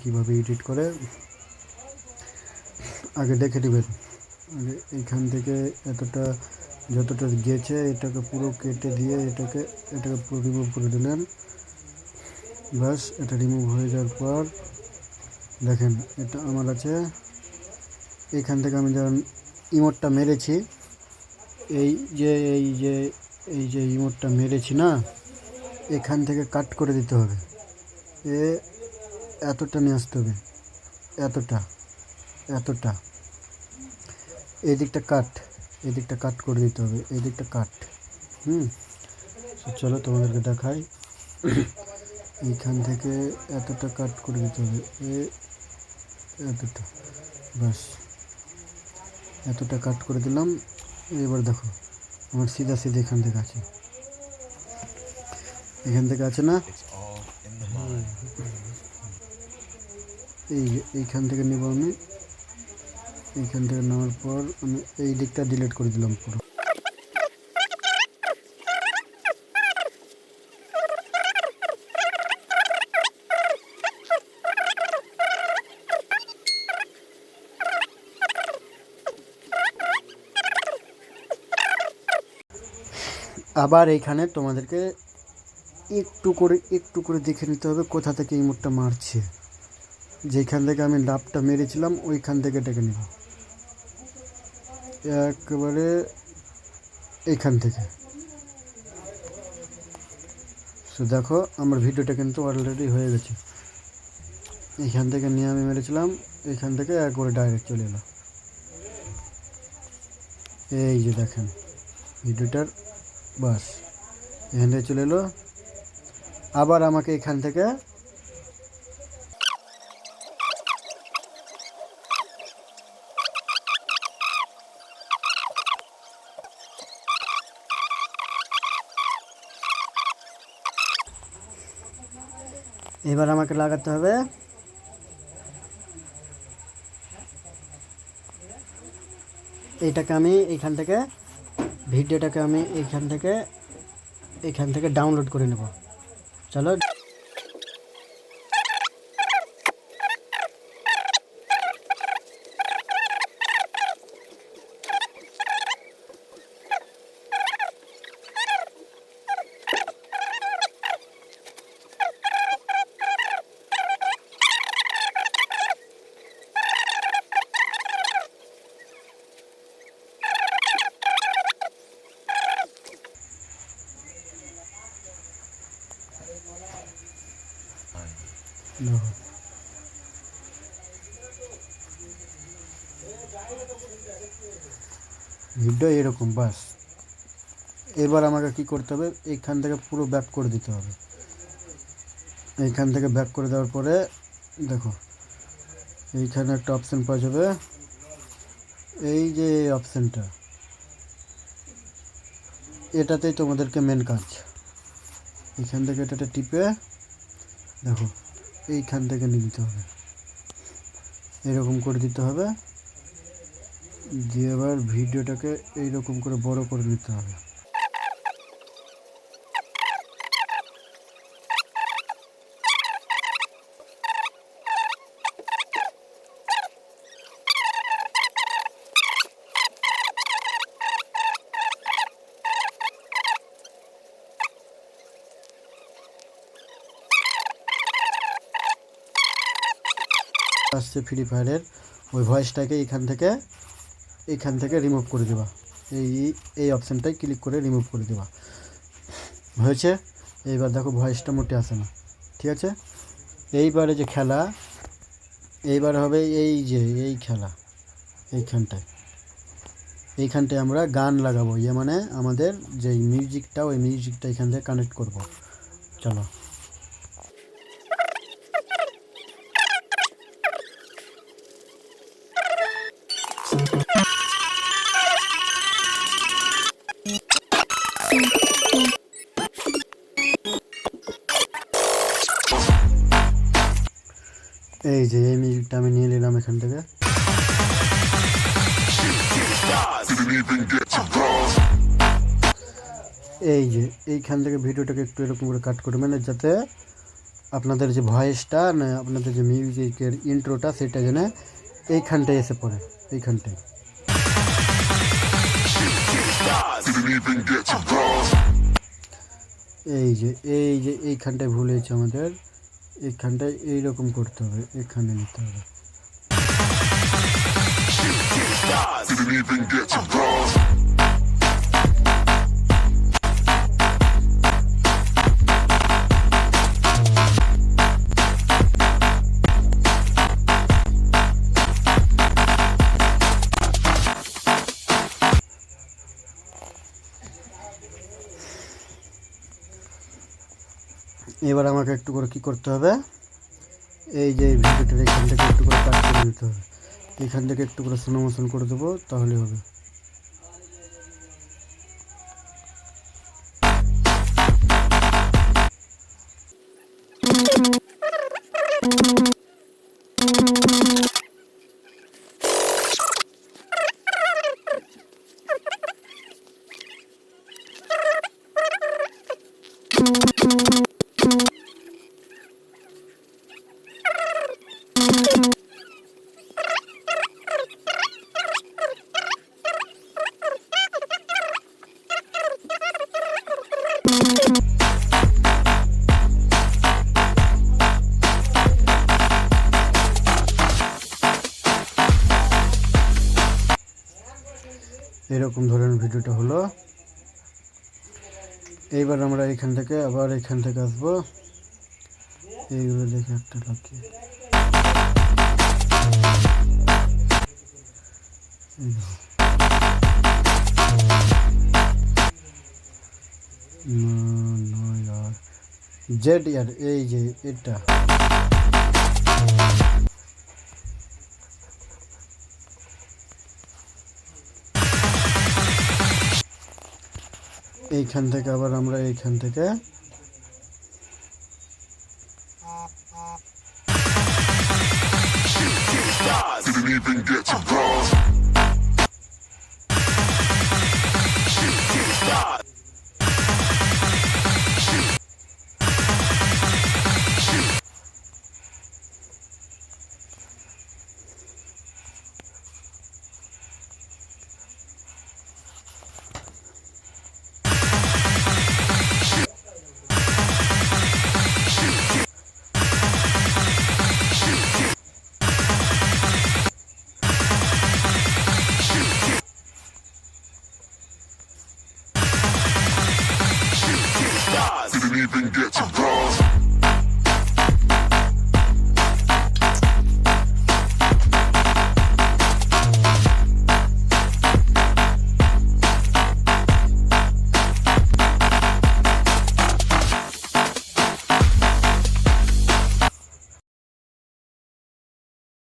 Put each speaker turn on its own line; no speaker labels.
কীভাবে এডিট করে আগে দেখে নেবেন। আগে এইখান থেকে এতটা যতটা গেছে এটাকে পুরো কেটে দিয়ে এটাকে পুরো রিমুভ করে দিলেন। ব্যাস, এটা রিমুভ হয়ে যাওয়ার পর দেখেন এটা আমার আছে। এখান থেকে আমি যখন ইমোটটা মেরেছি, এই যে এই যে এই যে ইমোটটা মেরেছি না, এখান থেকে কাট করে দিতে হবে। এতটা নিয়ে আসতে হবে, এতটা এতটা এই দিকটা কাট করে দিতে হবে, এই দিকটা কাট। চলো তোমাদেরকে দেখাই। এইখান থেকে এতটা কাট করে দিতে হবে, এতটা, ব্যাস এতটা কাট করে দিলাম। এবার দেখো আমার সিধা এখান থেকে আছে, না, এইখান থেকে নেব আমি। এইখান থেকে নেওয়ার পর আমি এই দিকটা ডিলিট করে দিলাম পুরো। আবার এইখানে তোমাদেরকে একটু করে দেখে নিতে হবে কোথা থেকে এই মোটটা মারছে। যেখান থেকে আমি লাভটা মেরেছিলাম ওইখান থেকে ডেকে নেব, একেবারে এইখান থেকে। সো দেখো আমার ভিডিওটা কিন্তু অলরেডি হয়ে গেছে। এইখান থেকে নিয়ে আমি মেরেছিলাম, এইখান থেকে একবারে ডাইরেক্ট চলে এলো। এই যে দেখেন ভিডিওটার, বাস এখান থেকে চলে এলো। আবার আমাকে এখান থেকে এবার আমাকে লাগাতে হবে এইটাকে। আমি এইখান থেকে ভিডিওটাকে আমি এইখান থেকে ডাউনলোড করে নেব। চলো, ভিডিও এরকম, বাস। এবার আমাকে কি করতে হবে, এইখান থেকে পুরো ব্যাক করে দিতে হবে। এইখান থেকে ব্যাক করে দেওয়ার পরে দেখো এইখানে একটা অপশান পাওয়া যাবে, এই যে অপশানটা, এটাতেই তোমাদেরকে মেন কাজ। এইখান থেকে এটাতে টিপে দেখো এইখান থেকে নিয়ে নিতে হবে, এরকম করে দিতে হবে। দিয়ে এবার ভিডিওটাকে এইরকম করে বড় করে নিতে হবে। আসছে ফ্রি ফায়ারের ওই ভয়েসটাকে এইখান থেকে রিমুভ করে দেবা। এই অপশানটাই ক্লিক করে রিমুভ করে দেবা। হয়েছে? এইবার দেখো ভয়েসটা মোটে আসে না, ঠিক আছে? এইবারে যে খেলা, এইবার হবে এই যে এই খেলা, এইখানটায় আমরা গান লাগাবো। মানে আমাদের যে মিউজিকটা, ওই মিউজিকটা এখান থেকে কানেক্ট করব। চলো, এই যে এই মিউজিকটা আমি নিয়ে নিলাম এখান থেকে। এই যে এইখান থেকে ভিডিওটাকে একটু এরকম করে কাট করবেন, যাতে আপনাদের যে ভয়েসটা না আপনাদের যে মিউজিকের ইন্ট্রোটা সেটা যেন এইখানটায় এসে পড়ে, এইখানটায়। এই যে এইখানটায় ভুল হয়েছে আমাদের, এইখানটায় এইরকম করতে হবে, এখানে নিতে হবে। এবার আমাকে একটু করে কী করতে হবে, এই যে ভিডিওটার এখান থেকে একটু করে কাট করে দিতে হবে, এখান থেকে একটু করে স্লো মোশন করে দেবো, তাহলে হবে। এরকম ধরনের ভিডিওটা হলো। এইবার আমরা এখান থেকে আবার এখান থেকে আসবো, এইগুলো দেখে একটা লাগিয়ে জেড ইয়ার, এই যে এটা এইখান থেকে আবার আমরা এইখান থেকে didn't even get to cross.